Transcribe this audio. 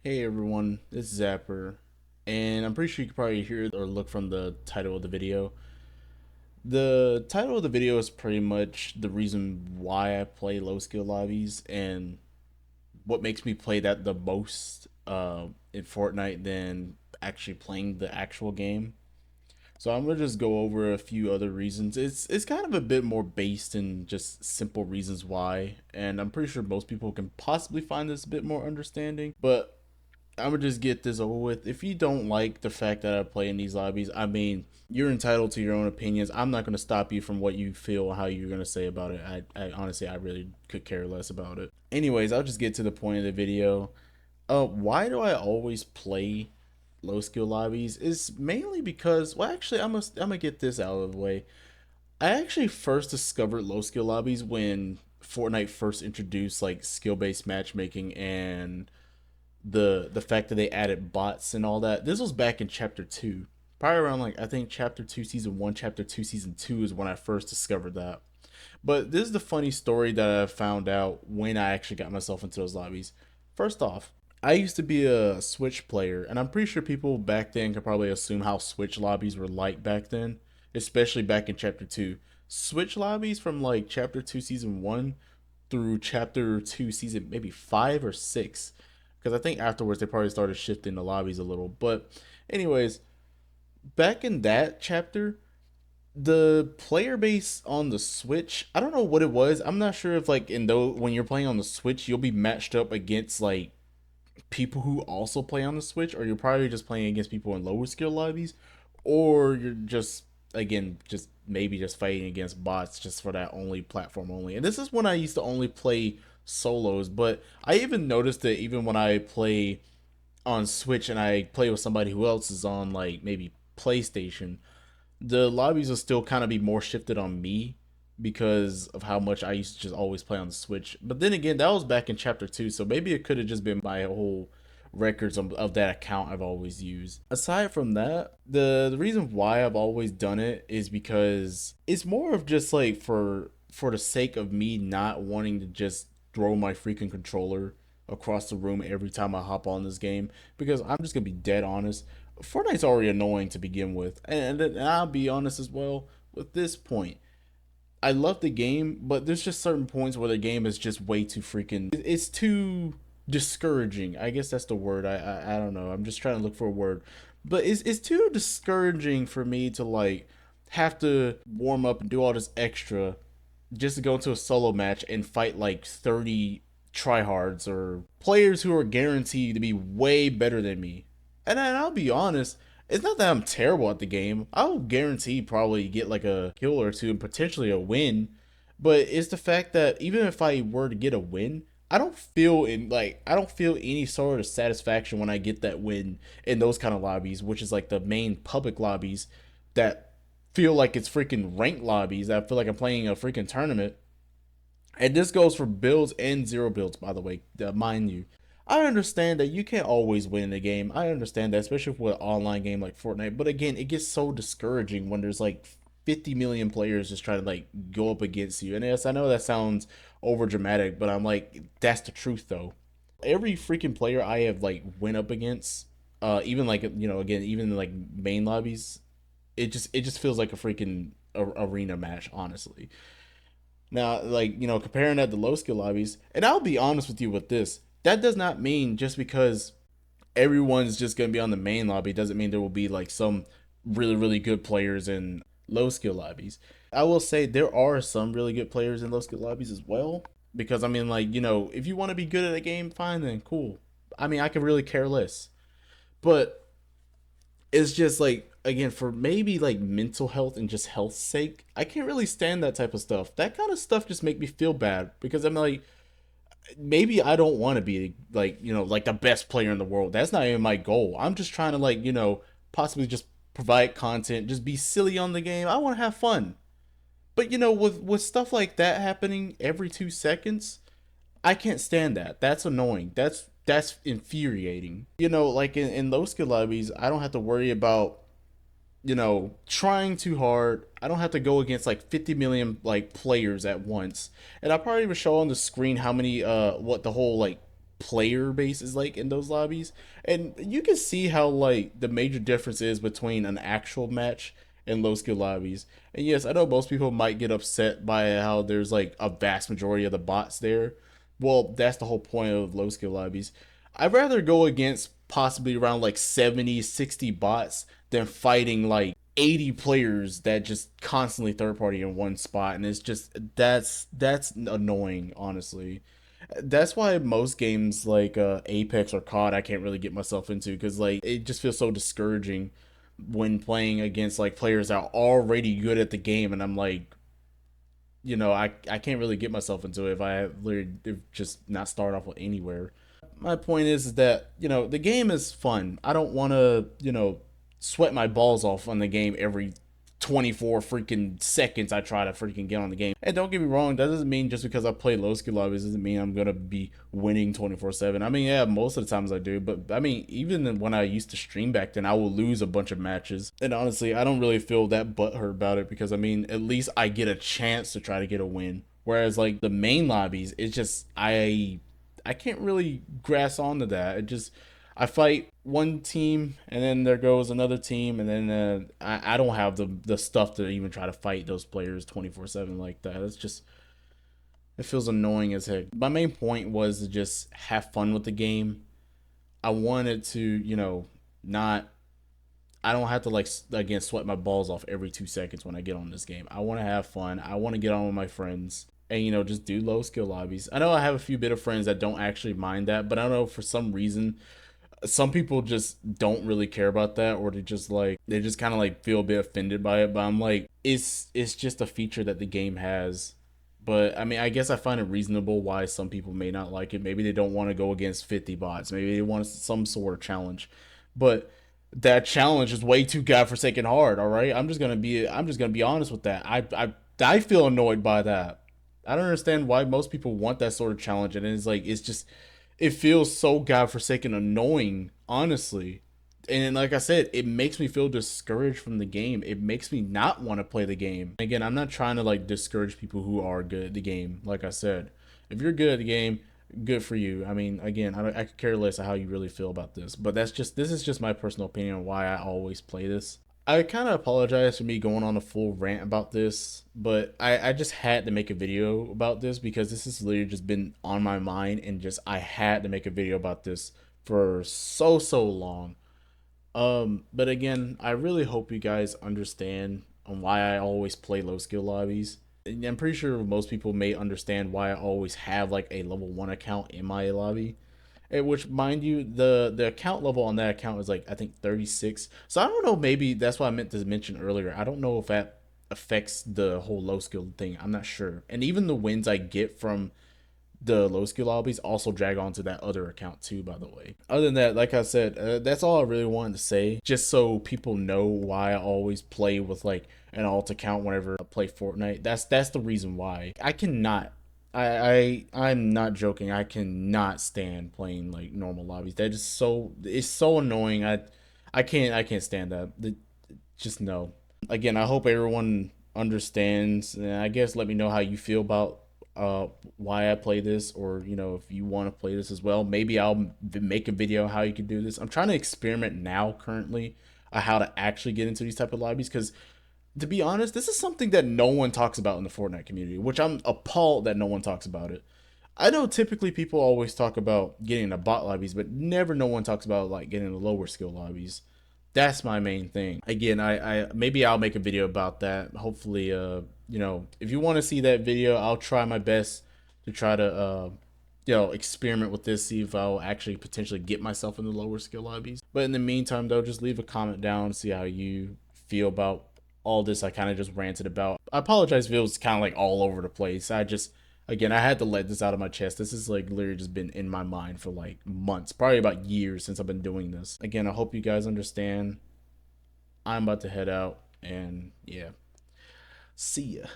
Hey everyone, it's Zapper, and I'm pretty sure you can probably hear or look from the title of the video. The title of the video is pretty much the reason why I play low skill lobbies and what makes me play that the most in Fortnite than actually playing the actual game. So I'm gonna just go over a few other reasons. It's kind of a bit more based in just simple reasons why, and I'm pretty sure most people can possibly find this a bit more understanding. But I'm gonna just get this over with. If you don't like the fact that I play in these lobbies, I mean, you're entitled to your own opinions. I'm not gonna stop you from what you feel, how you're gonna say about it. I honestly, I really could care less about it. Anyways, I'll just get to the point of the video. Why do I always play low skill lobbies? Is mainly because, well, actually, I'm gonna get this out of the way. I actually first discovered low skill lobbies when Fortnite first introduced like skill based matchmaking and the fact that they added bots and all that. This was back in chapter 2. Probably around like I think chapter 2 season 1, chapter 2 season 2 is when I first discovered that. But this is the funny story that I found out when I actually got myself into those lobbies. First off, I used to be a Switch player, and I'm pretty sure people back then could probably assume how Switch lobbies were like back then, especially back in chapter 2. Switch lobbies from like chapter 2 season 1 through chapter 2 season maybe 5 or 6, because I think afterwards they probably started shifting the lobbies a little. But anyways, back in that chapter, the player base on the Switch, I don't know what it was. I'm not sure if like in though when you're playing on the Switch, you'll be matched up against like people who also play on the Switch, or you're probably just playing against people in lower skill lobbies, or you're just again just maybe just fighting against bots just for that only platform only. And this is when I used to only play solos, but I even noticed that even when I play on Switch and I play with somebody who else is on like maybe PlayStation, the lobbies will still kind of be more shifted on me because of how much I used to just always play on the Switch. But then again, that was back in chapter 2, so maybe it could have just been my whole records of that account I've always used. Aside from that, the reason why I've always done it is because it's more of just like for the sake of me not wanting to just throw my freaking controller across the room every time I hop on this game, because I'm just gonna be dead honest. Fortnite's already annoying to begin with, and I'll be honest as well with this point. I love the game, but there's just certain points where the game is just way too freaking. It's too discouraging. I guess that's the word. I don't know. I'm just trying to look for a word, but it's too discouraging for me to like have to warm up and do all this extra just to go into a solo match and fight like 30 tryhards or players who are guaranteed to be way better than me. And I'll be honest, it's not that I'm terrible at the game. I'll guarantee probably get like a kill or two and potentially a win. But it's the fact that even if I were to get a win, I don't feel any sort of satisfaction when I get that win in those kind of lobbies, which is like the main public lobbies that feel like it's freaking ranked lobbies. I feel like I'm playing a freaking tournament. And this goes for builds and zero builds, by the way, mind you. I understand that you can't always win in a game. I understand that, especially for an online game like Fortnite. But again, it gets so discouraging when there's like 50 million players just trying to like go up against you. And yes, I know that sounds over dramatic, but I'm like, that's the truth though. Every freaking player I have like went up against, even like again, even like main lobbies, it just feels like a freaking arena match, honestly. Now, like, comparing that to low skill lobbies, and I'll be honest with you with this, that does not mean just because everyone's just going to be on the main lobby doesn't mean there will be like some really, really good players in low skill lobbies. I will say there are some really good players in low skill lobbies as well. Because, I mean, like, if you want to be good at a game, fine then, cool. I mean, I could really care less. But it's just like again for maybe like mental health and just health's sake, I can't really stand that type of stuff. That kind of stuff just make me feel bad because I'm like, maybe I don't want to be like like the best player in the world. That's not even my goal. I'm just trying to like possibly just provide content, just be silly on the game. I want to have fun. But with stuff like that happening every 2 seconds, I can't stand that. That's annoying. That's infuriating. Like in low skill lobbies, I don't have to worry about trying too hard. I don't have to go against like 50 million like players at once. And I probably would show on the screen how many what the whole like player base is like in those lobbies, and you can see how like the major difference is between an actual match and low skill lobbies. And yes, I know most people might get upset by how there's like a vast majority of the bots there. Well, that's the whole point of low skill lobbies. I'd rather go against possibly around like 70, 60 bots than fighting like 80 players that just constantly third party in one spot, and it's just that's annoying, honestly. That's why most games like Apex or COD I can't really get myself into, because like it just feels so discouraging when playing against like players that are already good at the game, and I'm like, I can't really get myself into it if I literally if just not start off with anywhere. My point is that the game is fun. I don't want to sweat my balls off on the game every 24 freaking seconds I try to freaking get on the game. And don't get me wrong, that doesn't mean just because I play low skill lobbies doesn't mean I'm gonna be winning 24/7. I mean, yeah, most of the times I do, but I mean, even when I used to stream back then, I will lose a bunch of matches. And honestly, I don't really feel that butthurt about it, because I mean, at least I get a chance to try to get a win. Whereas like the main lobbies, it's just I can't really grasp onto that. It just I fight one team and then there goes another team, and then I don't have the stuff to even try to fight those players 24/7 like that. It's just it feels annoying as heck. My main point was to just have fun with the game. I wanted to not I don't have to like again sweat my balls off every 2 seconds when I get on this game. I want to have fun. I want to get on with my friends and just do low skill lobbies. I know I have a few bit of friends that don't actually mind that, but I don't know, for some reason some people just don't really care about that, or they just kind of like feel a bit offended by it. But I'm like, it's just a feature that the game has. But I mean, I guess I find it reasonable why some people may not like it. Maybe they don't want to go against 50 bots. Maybe they want some sort of challenge. But that challenge is way too godforsaken hard. All right, I'm just gonna be honest with that. I feel annoyed by that. I don't understand why most people want that sort of challenge, and it's like it feels so godforsaken annoying, honestly. And like I said, it makes me feel discouraged from the game. It makes me not want to play the game. Again, I'm not trying to like discourage people who are good at the game. Like I said, if you're good at the game, good for you. I mean, again, I could care less of how you really feel about this, but this is just my personal opinion on why I always play this. I kind of apologize for me going on a full rant about this, but I just had to make a video about this because this has literally just been on my mind, and just I had to make a video about this for so long. But again, I really hope you guys understand on why I always play low skill lobbies. And I'm pretty sure most people may understand why I always have like a level 1 account in my lobby. Which, mind you, the account level on that account is like I think 36. So I don't know. Maybe that's what I meant to mention earlier. I don't know if that affects the whole low skill thing. I'm not sure. And even the wins I get from the low skill lobbies also drag on to that other account too, by the way. Other than that, like I said, that's all I really wanted to say, just so people know why I always play with like an alt account whenever I play Fortnite. That's the reason why. I cannot I'm not joking. I cannot stand playing like normal lobbies. That is so it's so annoying. I can't stand that. Just no. Again, I hope everyone understands. And I guess let me know how you feel about why I play this, or if you want to play this as well. Maybe I'll make a video how you can do this. I'm trying to experiment now currently how to actually get into these type of lobbies, because to be honest, this is something that no one talks about in the Fortnite community, which I'm appalled that no one talks about it. I know typically people always talk about getting the bot lobbies, but never no one talks about like getting the lower skill lobbies. That's my main thing. Again, I maybe I'll make a video about that. Hopefully, if you want to see that video, I'll try my best to try to experiment with this, see if I'll actually potentially get myself in the lower skill lobbies. But in the meantime, though, just leave a comment down, see how you feel about all this I kind of just ranted about. I apologize if it was kind of like all over the place. Again, I had to let this out of my chest. This has like literally just been in my mind for like months, probably about years since I've been doing this. Again, I hope you guys understand. I'm about to head out, and yeah, see ya.